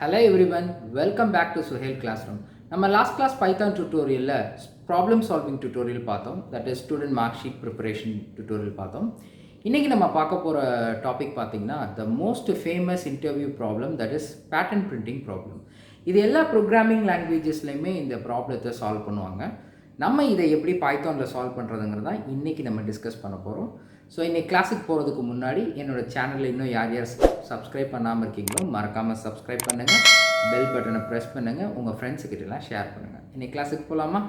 Hello everyone, welcome back to Suhail classroom. நம்ம last class python டியூட்டோரியலில் problem solving tutorial பார்த்தோம். That is student mark sheet preparation tutorial பார்த்தோம். இன்றைக்கி நம்ம பார்க்க போகிற டாபிக் பார்த்திங்கன்னா the most famous interview problem, that is pattern printing problem. இது எல்லா ப்ரோக்ராமிங் லாங்குவேஜஸ்லையுமே இந்த ப்ராப்ளத்தை சால்வ் பண்ணுவாங்க. நம்ம இதை எப்படி பைத்தானில் சால்வ் பண்ணுறதுங்கிறது தான் இன்றைக்கி நம்ம டிஸ்கஸ் பண்ண போகிறோம். ஸோ இன்றைக்கி கிளாஸுக்கு போகிறதுக்கு முன்னாடி என்னோடய சேனலில் இன்னும் யார் சப்ஸ்கிரைப் பண்ணாமல் இருக்கீங்களோ மறக்காமல் சப்ஸ்கிரைப் பண்ணுங்கள், பெல் பட்டனை ப்ரெஸ் பண்ணுங்கள், உங்கள் ஃப்ரெண்ட்ஸுக்கிட்டலாம் ஷேர் பண்ணுங்கள். இன்றைக்கி கிளாஸுக்கு போகலாமா?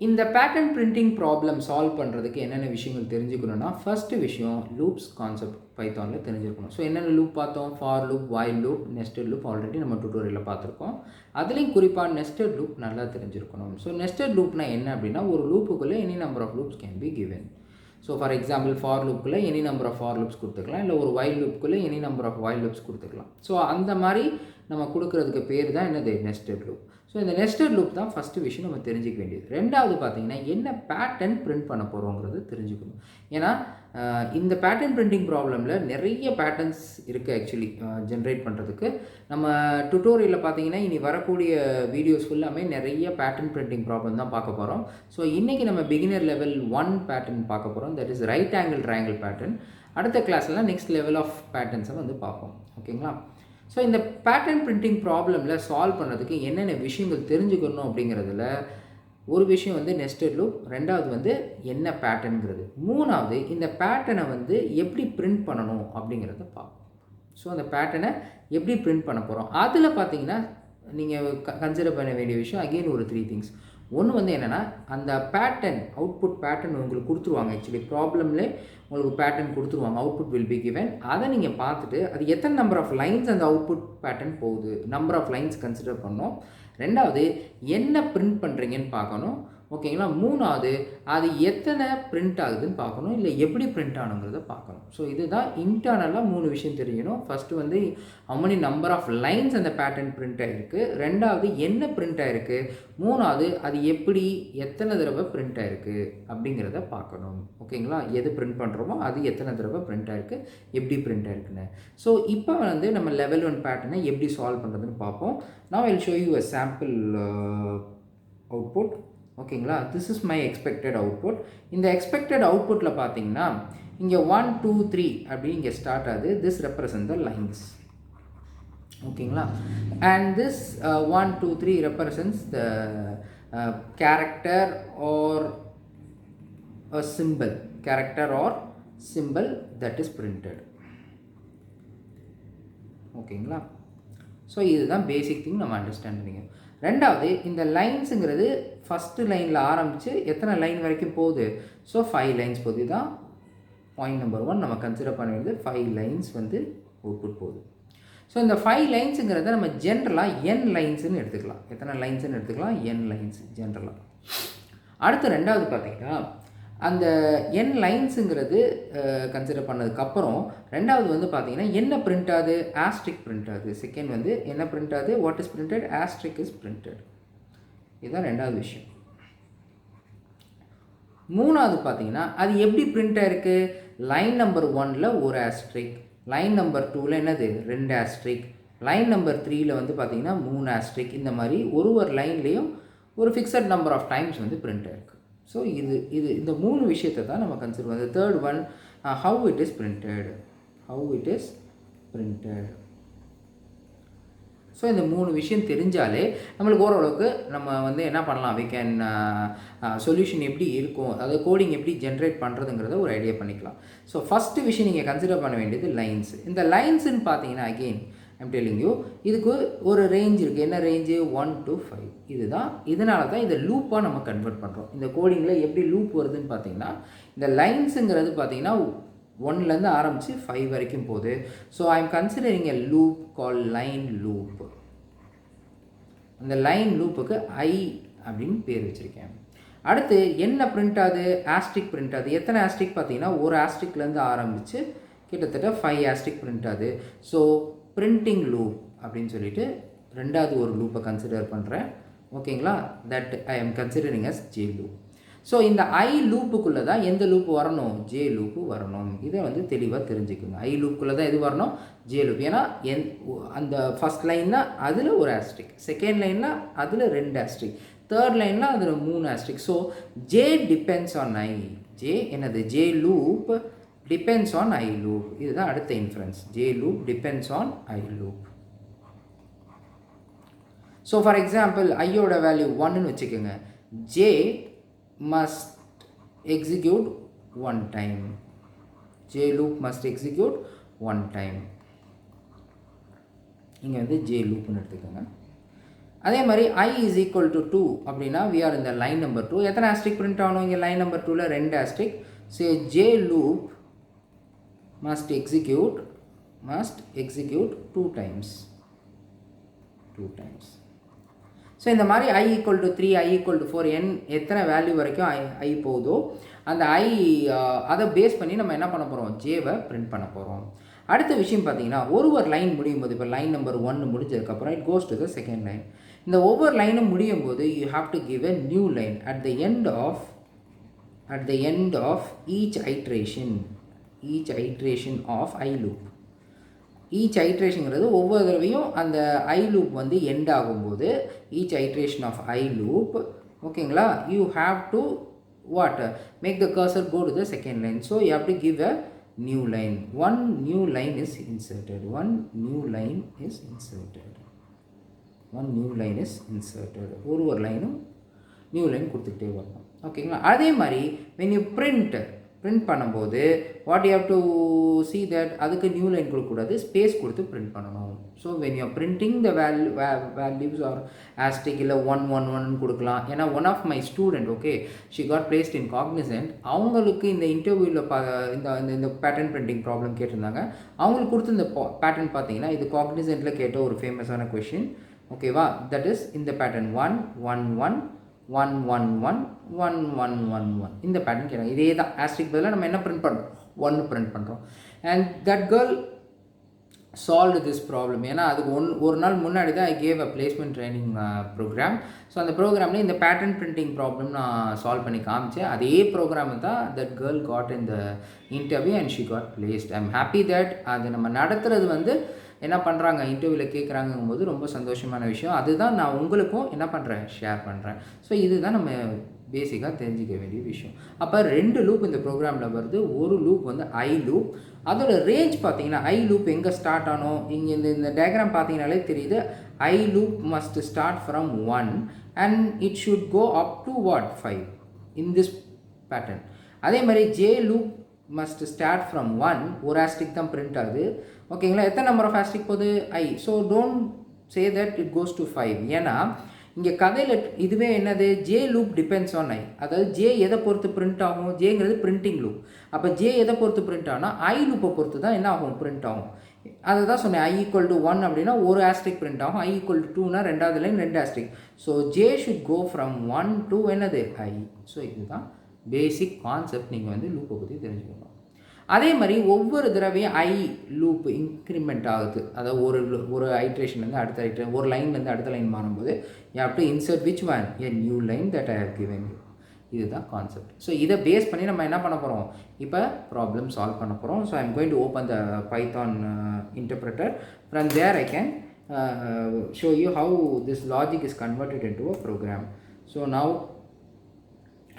இந்த பேட்டர்ன் பிரிண்டிங் ப்ராப்ளம் சால்வ் பண்ணுறதுக்கு என்னென்ன விஷயங்கள் தெரிஞ்சுக்கணுன்னா, ஃபஸ்ட்டு விஷயம் லூப்ஸ் கான்செப்ட் பைத்தானில் தெரிஞ்சுக்கணும். ஸோ என்னென்ன லூப் பார்த்தோம்? For loop, while loop, nested loop already நம்ம டியூட்டோரியலில் பார்த்துருக்கோம். அதுலேயும் குறிப்பாக நெஸ்டட் லூப் நல்லா தெரிஞ்சிருக்கணும். ஸோ நெஸ்டட் லூப்னா என்ன அப்படின்னா, ஒரு லூப்புக்குள்ளே any number of loops can be given. So for example for லூப்புக்குள்ளே any number of for loops கொடுத்துக்கலாம், இல்லை ஒரு வைல் லூப்புக்குள்ளே any number of while loops கொடுத்துக்கலாம். ஸோ அந்த மாதிரி நம்ம கொடுக்குறதுக்கு பேர் தான் என்னது? Nested loop. ஸோ இந்த நெஸ்டட் லூப் தான் ஃபஸ்ட்டு விஷயம் நம்ம தெரிஞ்சிக்க வேண்டியது. ரெண்டாவது பார்த்தீங்கன்னா என்ன பேட்டர்ன் பிரிண்ட் பண்ண போகிறோங்கிறது தெரிஞ்சுக்கணும். ஏன்னா இந்த பேட்டர்ன் பிரிண்டிங் ப்ராப்ளமில் நிறைய பேட்டர்ன்ஸ் இருக்குது ஆக்சுவலி ஜென்ரேட் பண்ணுறதுக்கு. நம்ம டுட்டோரியலில் பார்த்தீங்கன்னா இனி வரக்கூடிய வீடியோஸ் ஃபுல்லாமே நிறைய பேட்டர்ன் பிரிண்டிங் ப்ராப்ளம் தான் பார்க்க போகிறோம். ஸோ இன்றைக்கி நம்ம பிகினர் லெவல் 1 பேட்டர்ன் பார்க்க போகிறோம், that is right angle triangle pattern. அடுத்த கிளாஸ்லாம் நெக்ஸ்ட் லெவல் ஆஃப் பேட்டர்ன்ஸை வந்து பார்ப்போம். ஓகேங்களா? ஸோ இந்த பேட்டர்ன் பிரிண்டிங் ப்ராப்ளமில் சால்வ் பண்ணுறதுக்கு என்னென்ன விஷயங்கள் தெரிஞ்சுக்கணும் அப்படிங்கிறதுல ஒரு விஷயம் வந்து நெஸ்டட் லூப், ரெண்டாவது வந்து என்ன பேட்டர்னுங்கிறது, மூணாவது இந்த பேட்டர்னை வந்து எப்படி பிரிண்ட் பண்ணணும் அப்படிங்கிறத பார்ப்போம். ஸோ அந்த பேட்டர்னை எப்படி பிரிண்ட் பண்ண போகிறோம், அதில் பார்த்தீங்கன்னா நீங்கள் கன்சிடர் பண்ண வேண்டிய விஷயம் அகெயின் ஒரு 3 திங்ஸ். ஒன்று வந்து என்னென்னா, அந்த பேட்டர்ன் அவுட்புட் பேட்டர்ன் உங்களுக்கு கொடுத்துருவாங்க. ஆக்சுவலி ப்ராப்ளம்லேயே உங்களுக்கு பேட்டர்ன் கொடுத்துருவாங்க, அவுட்புட் வில் பி கிவன். அதை நீங்கள் பார்த்துட்டு அது எத்தனை நம்பர் ஆஃப் லைன்ஸ் அந்த அவுட்புட் பேட்டர்ன் போகுது, நம்பர் ஆஃப் லைன்ஸ் கன்சிடர் பண்ணணும். ரெண்டாவது என்ன பிரிண்ட் பண்ணுறீங்கன்னு பார்க்கணும். ஓகேங்களா? மூணாவது அது எத்தனை பிரிண்ட் ஆகுதுன்னு பார்க்கணும், இல்லை எப்படி பிரிண்ட் ஆகணுங்கிறத பார்க்கணும். ஸோ இதுதான் இன்டர்னலாக 3 விஷயம் தெரியணும். ஃபஸ்ட்டு வந்து how many number of lines அந்த பேட்டர்ன் பிரிண்ட் ஆகிருக்கு, ரெண்டாவது என்ன பிரிண்ட் ஆகிருக்கு, மூணாவது அது எப்படி எத்தனை தடவை பிரிண்ட் ஆகிருக்கு அப்படிங்கிறத பார்க்கணும். ஓகேங்களா? எது பிரிண்ட் பண்ணுறோமோ அது எத்தனை தடவை பிரிண்ட் ஆகிருக்கு, எப்படி பிரிண்ட் ஆகிருக்குன்னு. ஸோ இப்போ வந்து நம்ம லெவல் 1 பேட்டர்னை எப்படி சால்வ் பண்ணுறதுன்னு பார்ப்போம். Now I will show you a sample output. ஓகேங்களா? This is my expected output. இந்த எக்ஸ்பெக்டட் அவுட்புட்டில் பார்த்தீங்கன்னா இங்கே 1 2 3 அப்படி இங்கே ஸ்டார்ட் ஆகுது. This represent the lines. ஓகேங்களா? And this 1 2 3 represents the character or a symbol, character or symbol that is printed. ஓகேங்களா? ஸோ இதுதான் பேசிக் திங் நம்ம அண்டர்ஸ்டாண்ட் பண்ணிக்கணும். ரெண்டாவது இந்த லைன்ஸுங்கிறது ஃபஸ்ட்டு லைனில் ஆரம்பித்து எத்தனை லைன் வரைக்கும் போகுது? ஸோ 5 லைன்ஸ் போகுது. இதுதான் பாயிண்ட் நம்பர் 1 நம்ம கன்சிடர் பண்ண வேண்டியது. 5 லைன்ஸ் வந்து அவுட்புட் போகுது. ஸோ இந்த 5 லைன்ஸுங்கிறத நம்ம ஜென்ரலாக n லைன்ஸுன்னு எடுத்துக்கலாம். எத்தனை லைன்ஸுன்னு எடுத்துக்கலாம்? n லைன்ஸ் ஜென்ரலாக. அடுத்து ரெண்டாவது பார்த்திங்கன்னா அந்த n லைன்ஸுங்கிறது கன்சிடர் பண்ணதுக்கப்புறம் ரெண்டாவது வந்து பார்த்திங்கன்னா என்ன பிரிண்ட் ஆகுது? ஆஸ்ட்ரிக் பிரிண்ட் ஆகுது. செகண்ட் வந்து என்ன பிரிண்ட் ஆகுது? What is printed? ஆஸ்ட்ரிக் is printed. இதுதான் ரெண்டாவது விஷயம். மூணாவது பார்த்திங்கன்னா அது எப்படி பிரிண்ட் ஆகிருக்கு? லைன் நம்பர் 1ல் ஒரு ஆஸ்ட்ரிக், லைன் நம்பர் 2ல் என்னது? 2 ஆஸ்ட்ரிக், லைன் நம்பர் 3ல் வந்து பார்த்திங்கன்னா 3 ஆஸ்ட்ரிக். இந்த மாதிரி ஒரு லைன்லேயும் ஒரு ஃபிக்ஸட் நம்பர் ஆஃப் டைம்ஸ் வந்து பிரிண்ட் ஆகிருக்கு. ஸோ இந்த 3 விஷயத்தை தான் நம்ம கன்சிடர் பண்ணுறது. Third one, how it is printed. So இந்த 3 விஷயம் தெரிஞ்சாலே நம்மளுக்கு ஓரளவுக்கு நம்ம வந்து என்ன பண்ணலாம், வி கேன் சொல்யூஷன் எப்படி இருக்கும், அதாவது கோடிங் எப்படி ஜென்ரேட் பண்ணுறதுங்கிறத ஒரு ஐடியா பண்ணிக்கலாம். ஸோ ஃபஸ்ட்டு விஷயம் நீங்கள் கன்சிடர் பண்ண வேண்டியது லைன்ஸ். இந்த லைன்ஸுன்னு பார்த்தீங்கன்னா அகெயின் ஐம் டெல்லிங் யூ, இதுக்கு ஒரு ரேஞ்ச் இருக்குது. என்ன ரேஞ்சு? 1 to 5. இதனால தான் இதை லூப்பாக நம்ம கன்வெர்ட் பண்ணுறோம். இந்த கோடிங்கில் எப்படி லூப் வருதுன்னு பார்த்தீங்கன்னா, இந்த லைன்ஸுங்கிறது பார்த்தீங்கன்னா 1லேருந்து ஆரம்பித்து 5 வரைக்கும் போகுது. So I am considering a loop call line loop. அந்த லைன் லூப்புக்கு ஐ அப்படின்னு பேர் வச்சுருக்கேன். அடுத்து என்ன பிரிண்ட் ஆகுது? ஆஸ்ட்ரிக் பிரிண்ட் ஆகுது. எத்தனை ஆஸ்ட்ரிக் பார்த்தீங்கன்னா ஒரு ஆஸ்ட்ரிக்லேருந்து ஆரம்பித்து கிட்டத்தட்ட 5 ஆஸ்ட்ரிக் பிரிண்ட் ஆகுது. ஸோ பிரிண்டிங் லூப் அப்படின்னு சொல்லிட்டு ரெண்டாவது ஒரு லூப்பை கன்சிடர் பண்ணுறேன். ஓகேங்களா? That I am considering as J loop. So இந்த ஐ லூப்புக்குள்ளே தான் எந்த லூப் வரணும், ஜே லூப்பு வரணும். இதை வந்து தெளிவாக தெரிஞ்சுக்குங்க. ஐ லூப்புக்குள்ளே தான் எது வரணும், ஜே லூப். ஏன்னா அந்த ஃபஸ்ட் லைன்னா அதில் ஒரு ஆஸ்ட்ரிக், செகண்ட் லைன்னா அதில் 2 ஆஸ்ட்ரிக், தேர்ட் லைன்னா அதில் 3 asterisk. So J depends on I. J என்னது, J loop depends on I loop. இதுதான் அடுத்த inference. J loop depends on I loop. So for example ஐயோட வேல்யூ 1ன்னு வச்சுக்கோங்க. J must execute one time. J loop must execute one time. இங்கே வந்து J loopனு எடுத்துக்கோங்க. அதே மாதிரி I is equal to 2 அப்படின்னா we are in the line number 2. எத்தனை ஆஸ்ட்ரிக் பிரிண்ட் ஆகணும், இங்கே லைன் நம்பர் 2ல 2 asterisk. So J loop must execute 2 times. So இந்த மாதிரி I equal to 3, I equal to 4, எத்தனை வேல்யூ வரைக்கும் ஐ போகுதோ அந்த அதை பேஸ் பண்ணி நம்ம என்ன பண்ண போகிறோம், ஜேவை பிரிண்ட் பண்ண போகிறோம். அடுத்த விஷயம் பார்த்தீங்கன்னா ஒரு லைன் முடியும் போது, இப்போ லைன் நம்பர் 1 முடிஞ்சதுக்கப்புறம் it goes to the second line. இந்த ஒவ்வொரு லைனும் முடியும் போது you have to give a new line at the end of each iteration of i loop. Each ஐட்ரேஷனுங்கிறது ஒவ்வொரு தடவையும் அந்த ஐ லூப் வந்து எண்ட் ஆகும்போது each iteration of i loop, ஓகேங்களா, you have to what make the cursor go to the second line. So you have to give a new line. One new line is inserted. ஒரு லைனும் new line கொடுத்துக்கிட்டே வரணும். ஓகேங்களா. அதே மாதிரி when you print பண்ணும்போது what you have to see that அதுக்கு new line கொடுக்கக்கூடாது, ஸ்பேஸ் கொடுத்து பிரிண்ட் பண்ணணும். So when you are printing the values or asterisk இல்லை 111 கொடுக்கலாம். ஏன்னா one of my student, okay, she got placed in cognizant. அவங்களுக்கு இந்த இன்டர்வியூவில் இந்த பேட்டர்ன் பிரிண்டிங் ப்ராப்ளம் கேட்டிருந்தாங்க. அவங்களுக்கு கொடுத்து இந்த பேட்டர்ன் பார்த்தீங்கன்னா இது காக்னிசென்ட்டில் கேட்ட ஒரு ஃபேமஸான கொஷின், ஓகேவா. தட் இஸ் இந்த பேட்டர்ன் 111 111 1111 இந்த பேட்டர்ன் கேட்குறாங்க. இதே தான் ஆஸ்ட்ரிக் பதிலாக நம்ம என்ன பிரிண்ட் பண்ணுறோம், 1 பிரிண்ட் பண்ணுறோம். And that girl solve this problem. ஏன்னா அதுக்கு ஒரு நாள் முன்னாடி தான் I gave a placement training programme. So அந்த ப்ரோக்ராமில் இந்த பேட்டர்ன் பிரிண்டிங் ப்ராப்ளம் நான் சால்வ் பண்ணி காமிச்சேன். அதே ப்ரோக்ராம் தான் that girl got in the interview and she got placed. I am happy that அது நம்ம நடத்துகிறது வந்து என்ன பண்ணுறாங்க, இன்டர்வியூவில் கேட்குறாங்கும் போது ரொம்ப சந்தோஷமான விஷயம். அதுதான் நான் உங்களுக்கும் என்ன பண்ணுறேன், ஷேர் பண்ணுறேன். ஸோ இதுதான் நம்ம பேசிக்காக தெரிஞ்சிக்க வேண்டிய விஷயம். அப்போ 2 லூப் இந்த ப்ரோக்ராமில் வருது. ஒரு லூப் வந்து ஐ லூப். அதோட ரேஞ்ச் பார்த்தீங்கன்னா ஐ லூப் எங்கே ஸ்டார்ட் ஆனோம், இங்கே இந்த டயக்ராம் பார்த்தீங்கனாலே தெரியுது. I loop must start from 1 and it should go up to what 5 in this pattern. அதே மாதிரி j loop must start from 1, ஒரு ஆஸ்ட்ரிக் தான் பிரிண்ட் ஆகுது, ஓகேங்களா. எத்தனை நம்பர் ஆஃப் ஆஸ்ட்ரிக் போகுது, i. So don't say that it goes to 5. ஏன்னா இங்கே கதையில் இதுவே என்னது, J loop depends on i. அதாவது ஜே எதை பொறுத்து பிரிண்ட் ஆகும், ஜேங்கிறது பிரிண்டிங் லூப். அப்போ ஜே எதை பொறுத்து பிரிண்ட் ஆகும்னா ஐ லூப்பை பொறுத்து தான் என்ன ஆகும், பிரிண்ட் ஆகும். அதை தான் சொன்னேன். ஐ ஈக்குவல் டு 1 அப்படின்னா ஒரு ஆஸ்ட்ரிக் பிரிண்ட் ஆகும். ஐ ஈக்குவல் டு 2னா ரெண்டாவது line 2 asterisk. So J should go from 1 to என்னது, ஐ. ஸோ இதுதான் பேசிக் கான்செப்ட். நீங்கள் வந்து லூப்பை பற்றி தெரிஞ்சுக்கணும். அதே மாதிரி ஒவ்வொரு தடவையும் ஐ லூப் இன்க்ரிமெண்ட் ஆகுது. அதாவது ஒரு ஐட்ரேஷன்லேருந்து அடுத்த ஐட்ரேஷன், ஒரு லைன்லேருந்து அடுத்த லைன் மாறும்போது you have to insert which one, a new line that I have given you. இதுதான் கான்செப்ட். ஸோ இதை பேஸ் பண்ணி நம்ம என்ன பண்ண போகிறோம், இப்போ ப்ராப்ளம் சால்வ் பண்ண போகிறோம். So I am going to open the Python interpreter. From there I can show you how this logic is converted into a program. So now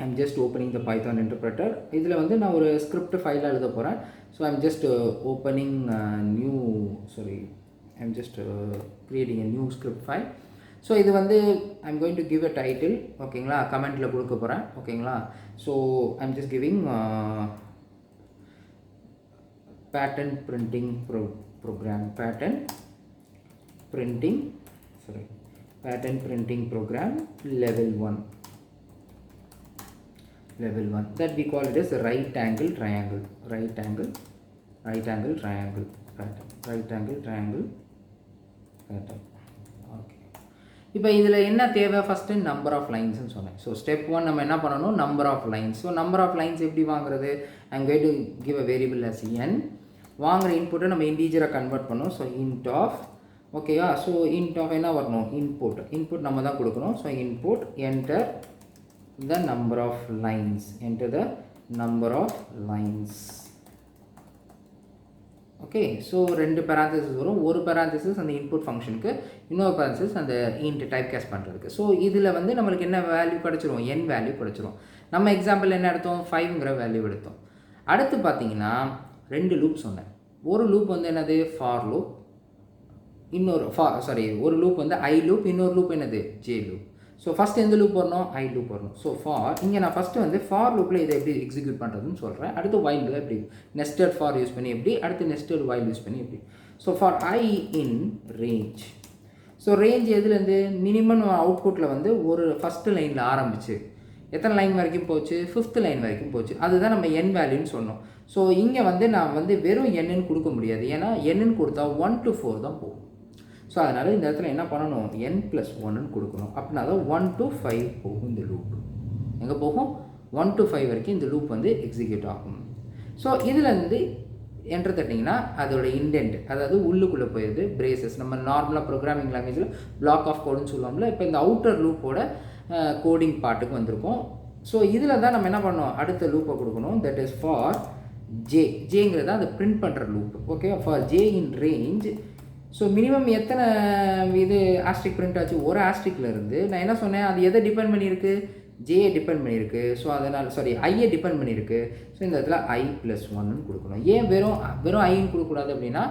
I'm just opening the Python interpreter. இதில் வந்து நான் ஒரு script ஃபைலாக எழுத போகிறேன். So I'm just opening I'm just creating a new script file. So இது வந்து I'm going to give a title, ஓகேங்களா, கமெண்ட்டில் கொடுக்க போகிறேன், ஓகேங்களா. So I'm just giving pattern printing program, pattern printing program level 1, that we call it as right angle triangle pattern, okay. இப்போ இதில் என்ன தேவை, ஃபஸ்ட்டு நம்பர் ஆஃப் லைன்ஸ்னு சொன்னேன். ஸோ ஸ்டெப் 1 நம்ம என்ன பண்ணணும், number of lines. So number of lines எப்படி வாங்குறது, I am going to give a variable as n. வாங்குற இன்புட்டை நம்ம இன்டீஜராக கன்வெர்ட் பண்ணணும். ஸோ இன்ட் ஆஃப், ஓகேவா. ஸோ இன்ட் ஆஃப் என்ன வரணும், இன்புட் நம்ம தான் கொடுக்கணும். So input enter the number of lines, enter the number of lines. Okay, so 2 parenthesis வரும். ஒரு parenthesis அந்த இன்புட் ஃபங்க்ஷனுக்கு, இன்னொரு parenthesis அந்த இன்ட் டைப் கேஸ்ட் பண்ணுறதுக்கு. ஸோ இதில் வந்து நம்மளுக்கு என்ன வேல்யூ கிடச்சிரும்? n வேல்யூ கிடச்சிரும். நம்ம எக்ஸாம்பிள் என்ன எடுத்தோம்? 5ங்கிற வேல்யூ எடுத்தோம். அடுத்து பார்த்தீங்கன்னா 2 லூப் சொன்னேன். ஒரு லூப் வந்து என்னது? For loop. ஒரு லூப் வந்து ஐ லூப், இன்னொரு லூப் என்னது? J loop. ஸோ ஃபஸ்ட் எந்த லூப் வரணும்? ஐ லூப் வரணும். ஸோ ஃபார், இங்கே நான் ஃபஸ்ட்டு வந்து ஃபார் லூப்பில் இதை எப்படி எக்ஸிக்யூட் பண்ணுறதுன்னு சொல்கிறேன். அடுத்து வைல் எப்படி, நெஸ்டட் ஃபார் யூஸ் பண்ணி எப்படி, அடுத்து நெஸ்டட் வைல் யூஸ் பண்ணி எப்படி. So for I in range. So range எதுலேருந்து? மினிமம் அவுட்புட்டில் வந்து ஒரு ஃபஸ்ட்டு லைனில் ஆரம்பிச்சு எத்தனை லைன் வரைக்கும் போச்சு? 5th லைன் வரைக்கும் போச்சு. அதுதான் நம்ம n வேல்யூன்னு சொன்னோம். ஸோ இங்கே வந்து நான் வந்து வெறும் என்னன்னு கொடுக்க முடியாது, ஏன்னா என்னன்னு கொடுத்தா 1 to 4 தான் போகும். ஸோ அதனால் இந்த இடத்துல என்ன பண்ணணும்? n+1ன்னு கொடுக்கணும். அப்படின்னா தான் 1 to 5 போகும் இந்த லூப். எங்கே போகும்? 1 to 5 வரைக்கும் இந்த லூப் வந்து எக்ஸிக்யூட் ஆகும். ஸோ இதில் வந்து என்ட்ரு தட்டிங்கன்னா அதோட இண்டென்ட், அதாவது உள்ளுக்குள்ளே போயிடுது. பிரேசஸ் நம்ம நார்மலாக ப்ரோக்ராமிங் லாங்குவேஜில் பிளாக் ஆஃப் கோடுன்னு சொல்லுவோம்ல, இப்போ இந்த அவுட்டர் லூப்போட கோடிங் பார்ட்டுக்கு வந்திருக்கோம். ஸோ இதில் தான் நம்ம என்ன பண்ணோம்? அடுத்த லூப்பை கொடுக்கணும். That is for j. ஜேங்கிறது தான் அதை பிரிண்ட் பண்ணுற loop. Okay, for j in range. So minimum எத்தனை இது ஆஸ்ட்ரிக் பிரிண்ட் ஆச்சு? ஒரு ஆஸ்ட்ரிக்கில் இருந்து நான் என்ன சொன்னேன்? அது எதை டிபெண்ட் பண்ணியிருக்கு? ஜேயை டிபெண்ட் பண்ணியிருக்கு. ஸோ அதனால் ஐயை டிபெண்ட் பண்ணியிருக்கு. ஸோ இந்த இடத்துல i+1ன்னு கொடுக்கணும். ஏன் வெறும் ஐன்னு கொடுக்கக்கூடாது அப்படின்னா,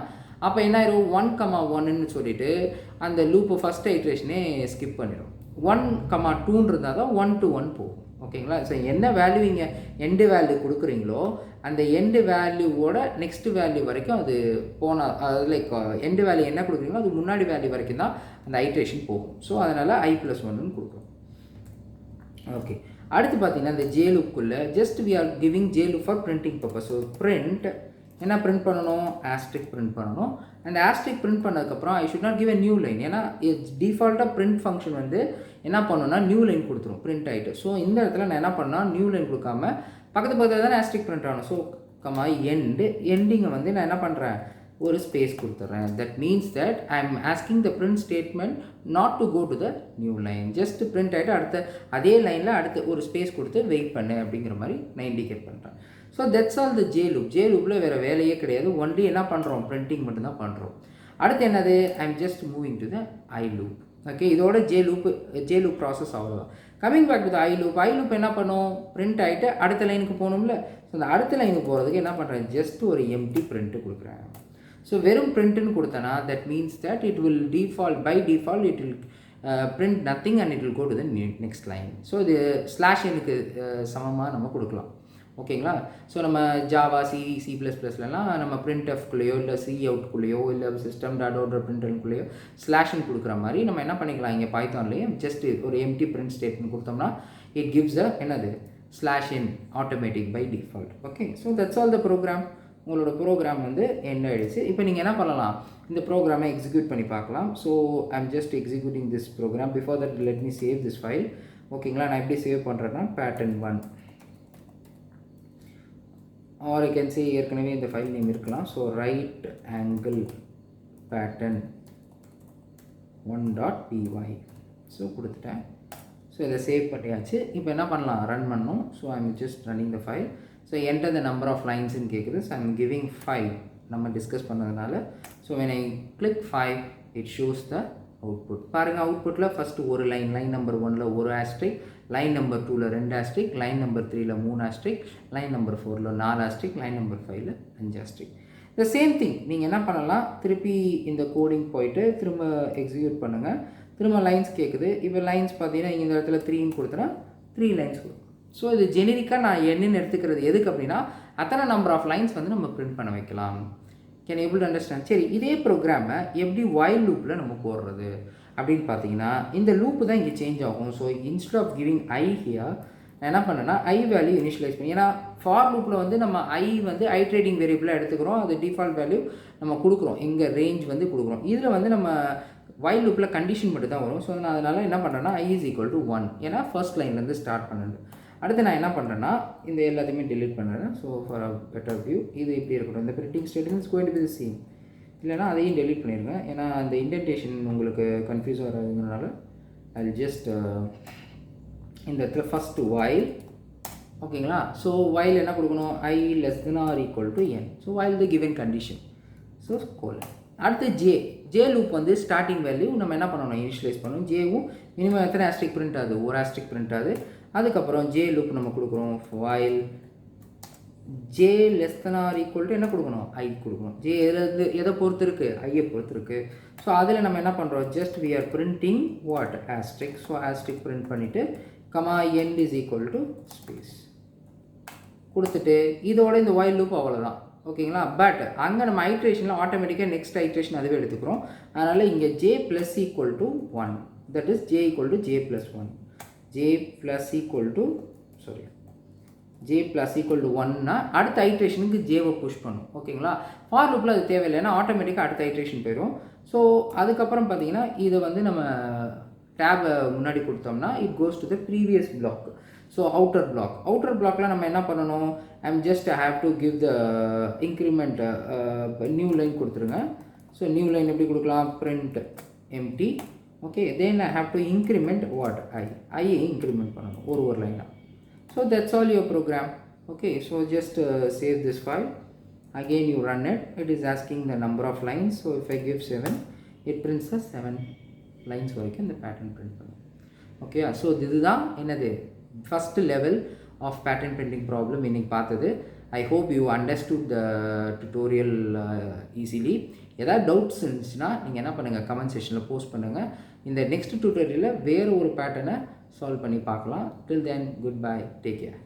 அப்போ என்ன ஆயிரும்? 1,1ன்னு சொல்லிட்டு அந்த லூப்பு ஃபஸ்ட் ஐட்ரேஷனே ஸ்கிப் பண்ணிடும். 1,2 இருந்தால் தான் 1 to 1 போகும். ஓகேங்களா? ஸோ என்ன வேல்யூ இங்கே எண்டு வேல்யூ கொடுக்குறீங்களோ அந்த எண்டு வேல்யூவோட நெக்ஸ்ட் வேல்யூ வரைக்கும் அது போனால், அது லைக் எண்டு வேல்யூ என்ன கொடுக்குறீங்களோ அது முன்னாடி வேல்யூ வரைக்கும் தான் அந்த ஐட்ரேஷன் போகும். ஸோ அதனால் i+1ன்னு கொடுக்குறோம். ஓகே, அடுத்து பார்த்தீங்கன்னா இந்த ஜே லூப்புக்குள்ளே just we are giving j loop for printing purpose. So print என்ன பிரிண்ட் பண்ணணும்? ஆஸ்ட்ரிக் பிரிண்ட் பண்ணணும். அண்ட் ஆஸ்ட்ரிக் பிரிண்ட் பண்ணதுக்கப்புறம் I should not give a new line. ஏன்னா டிஃபால்ட்டாக பிரிண்ட் ஃபங்க்ஷன் வந்து என்ன பண்ணணும்னா நியூ லைன் கொடுத்துரும் பிரிண்ட் ஆகிட்டு. ஸோ இந்த இடத்துல நான் என்ன பண்ணால் நியூ லைன் கொடுக்காம பக்கத்தில் தான் ஆஸ்ட்ரிக் பிரிண்ட் ஆகணும். ஸோ எண்டிங்கை வந்து நான் என்ன பண்ணுறேன்? ஒரு ஸ்பேஸ் கொடுத்துட்றேன். That means that I am asking the print statement not to go to the new line. Just print ஆகிட்டு அடுத்த அதே லைனில் அடுத்து ஒரு ஸ்பேஸ் கொடுத்து வெயிட் பண்ணு அப்படிங்கிற மாதிரி நான் இண்டிகேட் பண்ணுறேன். So that's all the J loop. J லூப்பில் வேறு வேலையே கிடையாது. ஒன்லி என்ன பண்ணுறோம்? பிரிண்டிங் மட்டும்தான் பண்ணுறோம். அடுத்து என்னது? I am just moving to the I loop. Okay, இதோட ஜே லூப் ப்ராசஸ் அவ்வளோதான். Coming back to the I loop என்ன பண்ணும்? பிரிண்ட் ஆகிட்டு அடுத்த லைனுக்கு போகணும்ல. ஸோ அந்த அடுத்த லைனுக்கு போகிறதுக்கு என்ன பண்ணுறேன்? ஜஸ்ட் ஒரு எம்டி பிரிண்ட்டு கொடுக்குறேன். ஸோ வெறும் பிரிண்ட்டுன்னு கொடுத்தேன்னா that means that it will buy default it will print nothing and it will go to the next line. So இது /nக்கு சமமாக நம்ம கொடுக்கலாம். ஓகேங்களா? ஸோ நம்ம ஜாவா C++லலாம் நம்ம printfக்குள்ளேயோ இல்லை coutக்குள்ளேயோ இல்லை system.out.printlnக்குள்ளேயோ /n கொடுக்குற மாதிரி நம்ம என்ன பண்ணிக்கலாம்? இங்கே பைத்தான்லேயே ஜஸ்ட் ஒரு எம்டி பிரிண்ட் ஸ்டேட்மெண்ட் கொடுத்தோம்னா இட் கிவ்ஸ் என்னது /n automatic by default. Okay, so that's all the program. உங்களோட ப்ரோக்ராம் வந்து எண்ட் ஆகிடுச்சு. இப்போ நீங்கள் என்ன பண்ணலாம்? இந்த ப்ரோக்ராமை எக்ஸிக்யூட் பண்ணி பார்க்கலாம். So I'm just executing this program. Before that let me save this file. ஓகேங்களா? நான் எப்படி சேவ் பண்ணுறேன்னா pattern1 R I can say ஏற்கனவே இந்த ஃபைல் நேம் இருக்கலாம். So right angle pattern1.py so கொடுத்துட்டேன். ஸோ இதை சேவ் பண்ணியாச்சு. இப்போ என்ன பண்ணலாம்? ரன் பண்ணணும். So I'm just running the file. So enter the number of lines ன்னு கேட்குது. ஸோ ஐம் கிவிங் 5 நம்ம டிஸ்கஸ் பண்ணதுனால. So when I click 5 it shows the output. பாருங்கள், அவுட்புட்டில் ஃபஸ்ட்டு ஒரு லைன் நம்பர் 1ல் ஒரு ஆஸ்ட்ரிக், லைன் நம்பர் 2ல் 2 ஆஸ்ட்ரிக், லைன் நம்பர் 3ல் 3 ஆஸ்ட்ரிக், லைன் நம்பர் 4ல் 4 ஆஸ்ட்ரிக், லைன் நம்பர் 5ல் 5 ஆஸ்ட்ரிக். த சேம் திங் நீங்கள் என்ன பண்ணலாம்? திருப்பி இந்த கோடிங் போயிட்டு திரும்ப எக்ஸிக்யூட் பண்ணுங்கள். திரும்ப லைன்ஸ் கேட்குது. இப்போ லைன்ஸ் பார்த்தீங்கன்னா இந்த இடத்துல 3ன்னு கொடுத்தனா 3 லைன்ஸ் கொடுக்கும். ஸோ இது ஜெனரிக்காக நான் என்னன்னு எடுத்துக்கிறது எதுக்கு அப்படின்னா அத்தனை நம்பர் ஆஃப் லைன்ஸ் வந்து நம்ம பிரிண்ட் பண்ண வைக்கலாம். Can able to understand? சரி, இதே ப்ரோக்ராமை எப்படி வைல் லூப்பில் நம்ம போடுறது அப்படின்னு பார்த்தீங்கன்னா இந்த லூப்பு தான் இங்கே சேஞ்ச் ஆகும். So instead of giving I here நான் என்ன பண்ணேன்னா ஐ வேல்யூ இனிஷியலைஸ் பண்ணி, ஏன்னா ஃபார் லூப்பில் வந்து நம்ம ஐ வந்து ஐட்ரேட்டிங் வேரியபிளாக எடுத்துக்கிறோம். அது டிஃபால்ட் வேல்யூ நம்ம கொடுக்குறோம். இங்கே ரேஞ்ச் வந்து கொடுக்குறோம். இதில் வந்து நம்ம வைல் லூப்பில் கண்டிஷன் மட்டும் தான் வரும். ஸோ நான் அதனால் என்ன பண்ணுறேன்னா i = 1, ஏன்னா ஃபர்ஸ்ட் லைன்லேருந்து ஸ்டார்ட் பண்ணுது. அடுத்து நான் என்ன பண்ணுறேன்னா இந்த எல்லாத்தையுமே delete பண்ணுறேன். So for a better view இது இப்படி இருக்கட்டும். இந்த printing statement is going to be the same. இல்லைனா அதையும் delete பண்ணிடுங்க. ஏன்னா அந்த இண்டென்டேஷன் உங்களுக்கு கன்ஃபியூஸ் ஆகிறதுனால ஐ வில் ஜஸ்ட் இந்த இடத்துல ஃபஸ்ட்டு while ஓகேங்களா. ஸோ while என்ன கொடுக்கணும், I less than or equal to n. So while the given condition. So colon. அடுத்து ஜே லூப் வந்து ஸ்டார்டிங் வேல்யூ நம்ம என்ன பண்ணணும், இனிஷியலைஸ் பண்ணணும். ஜேவும் மினிமம் எத்தனை ஆஸ்ட்ரிக் பிரிண்ட் ஆகுது, ஒரு ஆஸ்ட்ரிக் பிரிண்ட் ஆகுது. அதுக்கப்புறம் ஜே லூப் நம்ம கொடுக்குறோம் while J less than or equal to என்ன கொடுக்கணும், ஐ கொடுக்கணும். ஜே எதை பொறுத்து இருக்குது, ஐயை பொறுத்து இருக்குது. ஸோ அதில் நம்ம என்ன பண்ணுறோம், just we are printing what asterisk. So asterisk print பண்ணிவிட்டு comma end is equal to space கொடுத்துட்டு இதோட இந்த while லூப் அவ்வளோதான். ஓகேங்களா. பட் அங்கே நம்ம ஐட்ரேஷனில் ஆட்டோமேட்டிக்காக நெக்ஸ்ட் ஐட்ரேஷன் அதுவே எடுத்துக்கிறோம். அதனால் இங்கே j plus equal to 1, that is j equal to j plus 1. J plus equal to j plus equal to 1னா அடுத்த ஐட்ரேஷனுக்கு ஜேவை புஷ் பண்ணும். ஓகேங்களா. ஃபார் லூப்பில் அது தேவையில்லை, ஏன்னா ஆட்டோமேட்டிக்காக அடுத்த ஐட்ரேஷன் போயிடும். ஸோ அதுக்கப்புறம் பார்த்தீங்கன்னா இதை வந்து நம்ம டேபை முன்னாடி கொடுத்தோம்னா it goes to the previous block. So outer பிளாக்ல நம்ம என்ன பண்ணணும், I have to give the increment new line கொடுத்துருங்க. ஸோ நியூ லைன் எப்படி கொடுக்கலாம், print empty. Okay, then I have to increment what ஐயை இன்க்ரிமெண்ட் பண்ணணும் ஒரு லைனாக. So that's all your program. Okay, so just save this file. Again you run it. It is asking the number of lines. So if I give 7, it prints the 7 lines வரைக்கும் இந்த pattern print பண்ணும். Okay, so this is the first level of pattern printing problem இன்னைக்கு பார்த்தது. I hope you understood the tutorial easily. ஏதாவது doubts இருந்துச்சுன்னா நீங்கள் என்ன பண்ணுங்கள், கமெண்ட் செக்ஷனில் போஸ்ட் பண்ணுங்கள். இந்த நெக்ஸ்ட் டியூட்டோரியலில் வேறு ஒரு பேட்டர்னை சால்வ் பண்ணி பார்க்கலாம். Till then, goodbye, take care.